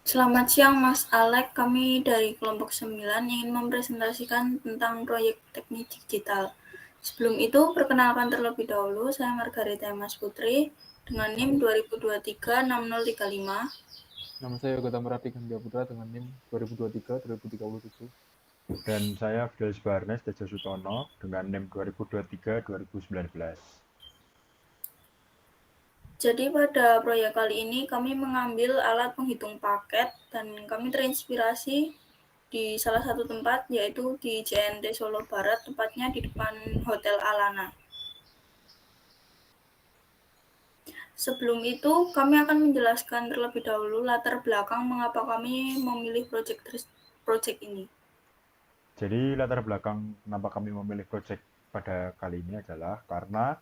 Selamat siang Mas Alek, kami dari kelompok 9 ingin mempresentasikan tentang proyek teknik digital. Sebelum itu, perkenalkan terlebih dahulu, saya Margarita Mas Putri dengan NIM 20236035. Nama saya Yoga Merati Gandia Putra dengan NIM 2023-2037. Dan saya Fidelis Barnes Tejo Sutono dengan NIM 2023-2019. Jadi pada proyek kali ini kami mengambil alat penghitung paket dan kami terinspirasi di salah satu tempat yaitu di JNT Solo Barat, tepatnya di depan Hotel Alana. Sebelum itu, kami akan menjelaskan terlebih dahulu latar belakang mengapa kami memilih proyek ini. Jadi latar belakang kenapa kami memilih proyek pada kali ini adalah karena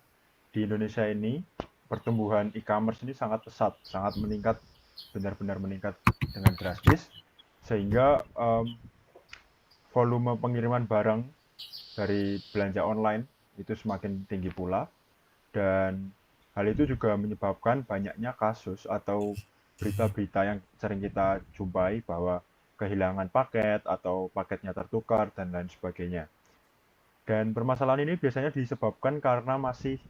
di Indonesia ini pertumbuhan e-commerce ini sangat pesat, sangat meningkat, benar-benar meningkat dengan drastis, sehingga volume pengiriman barang dari belanja online itu semakin tinggi pula. Dan hal itu juga menyebabkan banyaknya kasus atau berita-berita yang sering kita jumpai bahwa kehilangan paket atau paketnya tertukar dan lain sebagainya. Dan permasalahan ini biasanya disebabkan karena masih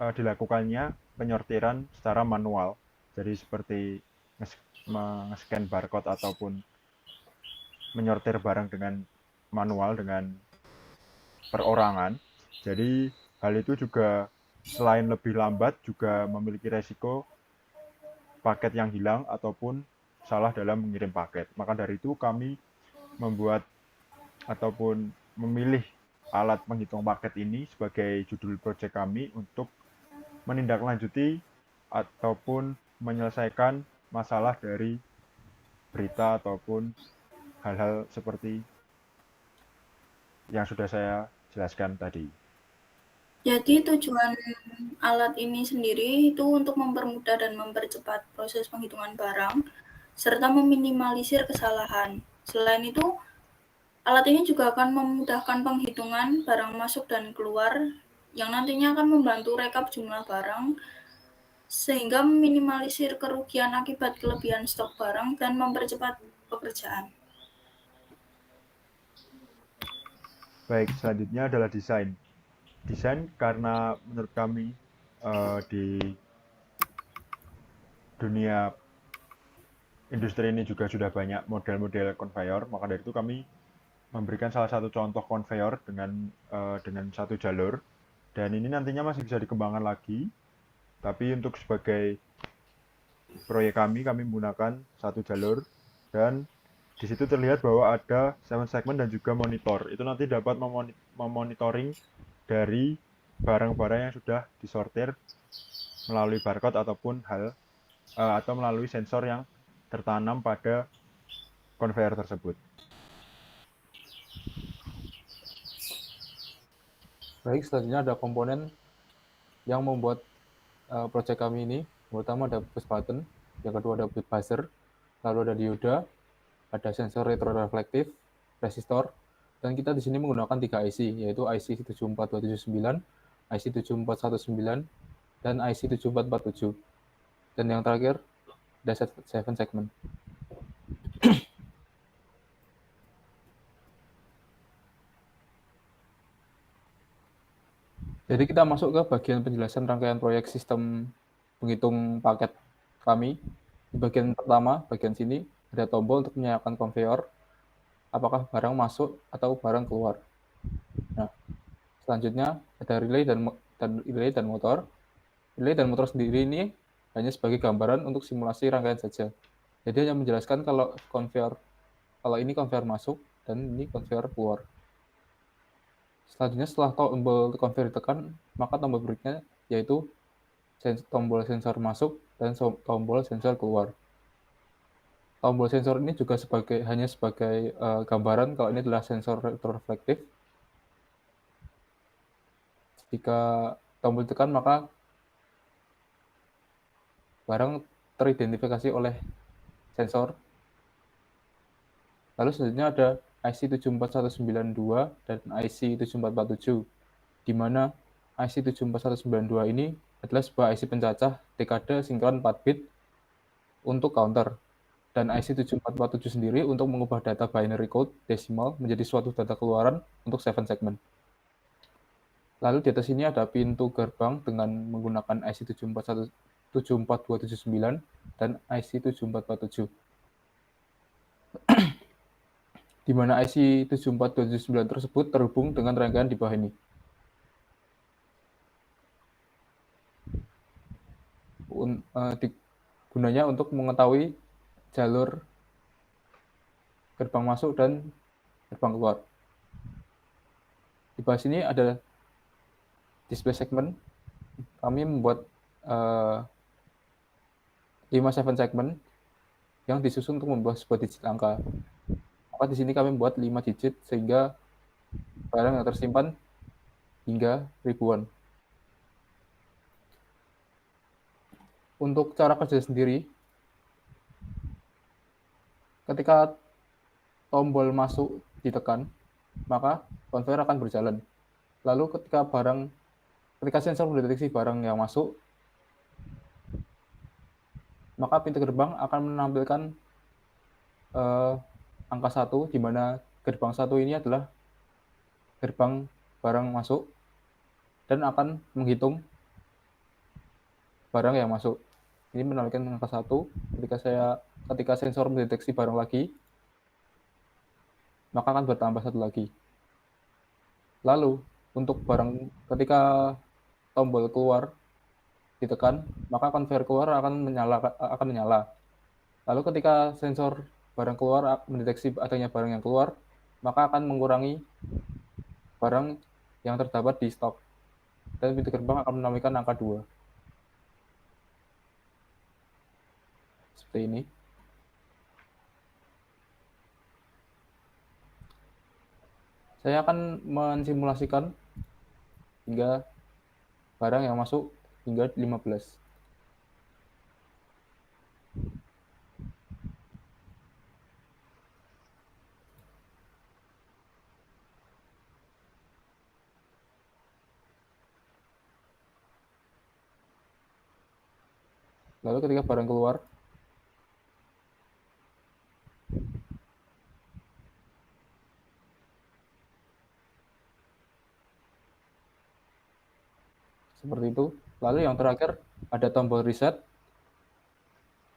dilakukannya penyortiran secara manual. Jadi seperti nge-scan barcode ataupun menyortir barang dengan manual dengan perorangan. Jadi hal itu juga selain lebih lambat juga memiliki resiko paket yang hilang ataupun salah dalam mengirim paket. Maka dari itu kami membuat ataupun memilih alat penghitung paket ini sebagai judul proyek kami untuk menindaklanjuti ataupun menyelesaikan masalah dari berita ataupun hal-hal seperti yang sudah saya jelaskan tadi. Jadi tujuan alat ini sendiri itu untuk mempermudah dan mempercepat proses penghitungan barang serta meminimalisir kesalahan. Selain itu, alat ini juga akan memudahkan penghitungan barang masuk dan keluar yang nantinya akan membantu rekap jumlah barang sehingga meminimalisir kerugian akibat kelebihan stok barang dan mempercepat pekerjaan. Baik, selanjutnya adalah desain. Desain karena menurut kami di dunia industri ini juga sudah banyak model-model conveyor, maka dari itu kami memberikan salah satu contoh conveyor dengan satu jalur, dan ini nantinya masih bisa dikembangkan lagi, tapi untuk sebagai proyek kami menggunakan satu jalur, dan di situ terlihat bahwa ada 7 segment dan juga monitor. Itu nanti dapat memonitoring dari barang-barang yang sudah disortir melalui barcode ataupun atau melalui sensor yang tertanam pada conveyor tersebut. Baik, selanjutnya ada komponen yang membuat proyek kami ini. Pertama ada push button, yang kedua ada boot buzzer, lalu ada dioda, ada sensor retroreflektif, resistor, dan kita di sini menggunakan 3 IC, yaitu IC 74279, IC 7419, dan IC 7447. Dan yang terakhir ada 7 segment. Jadi kita masuk ke bagian penjelasan rangkaian proyek sistem penghitung paket kami. Di bagian pertama, bagian sini, ada tombol untuk menyalakan konveyor, apakah barang masuk atau barang keluar. Nah, selanjutnya ada relay dan motor. Relay dan motor sendiri ini hanya sebagai gambaran untuk simulasi rangkaian saja. Jadi hanya menjelaskan kalau ini konveyor masuk dan ini konveyor keluar. Selanjutnya setelah tombol konveyor ditekan, maka tombol berikutnya yaitu tombol sensor masuk dan tombol sensor keluar. Tombol sensor ini juga hanya sebagai gambaran kalau ini adalah sensor retroreflektif. Jika tombol ditekan, maka barang teridentifikasi oleh sensor. Lalu selanjutnya ada IC 74192 dan IC 7447, di mana IC 74192 ini adalah sebuah IC pencacah dekade sinkron 4 bit untuk counter. dan IC 7447 sendiri untuk mengubah data binary code desimal menjadi suatu data keluaran untuk 7 segment. Lalu di atas ini ada pintu gerbang dengan menggunakan IC 74279 dan IC 7447. Di mana IC 74279 tersebut terhubung dengan rangkaian di bawah ini. Gunanya untuk mengetahui jalur gerbang masuk dan gerbang keluar. Di bawah sini ada display segment. Kami membuat 5 7 segment yang disusun untuk membuat sebuah digit angka. Maka di sini kami membuat 5 digit sehingga barang yang tersimpan hingga ribuan. Untuk cara kerja sendiri, ketika tombol masuk ditekan, maka konveyor akan berjalan. Lalu ketika sensor mendeteksi barang yang masuk, maka pintu gerbang akan menampilkan angka 1, di mana gerbang 1 ini adalah gerbang barang masuk dan akan menghitung barang yang masuk. Ini menampilkan angka 1. Ketika sensor mendeteksi barang lagi, maka akan bertambah 1 lagi. Lalu untuk barang ketika tombol keluar ditekan, maka konveyor keluar akan menyala. Lalu ketika sensor barang keluar mendeteksi adanya barang yang keluar, maka akan mengurangi barang yang terdapat di stok. Dan pintu gerbang akan menampilkan angka 2. Seperti ini. Saya akan mensimulasikan hingga barang yang masuk hingga 15. Lalu ketika barang keluar, seperti itu. Lalu yang terakhir ada tombol reset.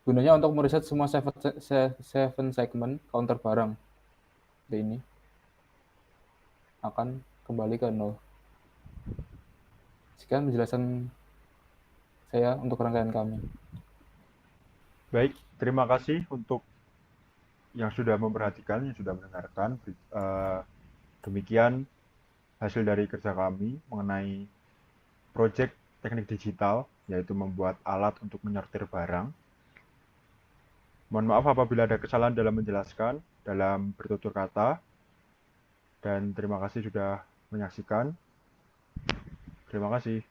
Gunanya untuk mereset semua 7 segment counter barang. Seperti ini. Akan kembali ke 0. Sekian penjelasan saya untuk rangkaian kami. Baik, terima kasih untuk yang sudah memperhatikan, yang sudah mendengarkan. Demikian hasil dari kerja kami mengenai proyek teknik digital, yaitu membuat alat untuk menyortir barang. Mohon maaf apabila ada kesalahan dalam menjelaskan, dalam bertutur kata, dan terima kasih sudah menyaksikan. Terima kasih.